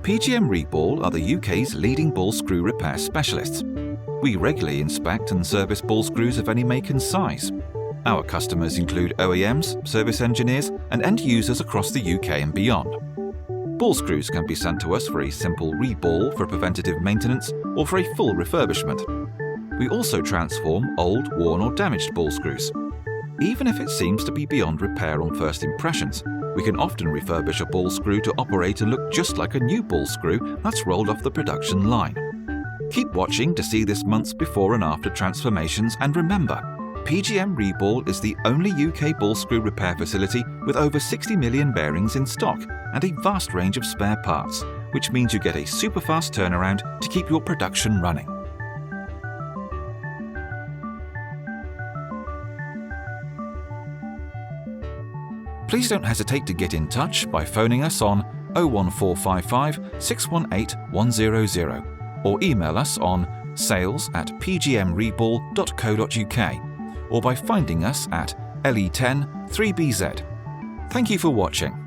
PGM Reball are the UK's leading ball screw repair specialists. We regularly inspect and service ball screws of any make and size. Our customers include OEMs, service engineers, and end users across the UK and beyond. Ball screws can be sent to us for a simple reball for preventative maintenance or for a full refurbishment. We also transform old, worn or damaged ball screws. Even if it seems to be beyond repair on first impressions, we can often refurbish a ball screw to operate and look just like a new ball screw that's rolled off the production line. Keep watching to see this month's before and after transformations, and remember, PGM Reball is the only UK ball screw repair facility with over 60 million bearings in stock and a vast range of spare parts, which means you get a super fast turnaround to keep your production running. Please don't hesitate to get in touch by phoning us on 01455 618 100 or email us on sales@pgmreball.co.uk or by finding us at LE10 3BZ. Thank you for watching.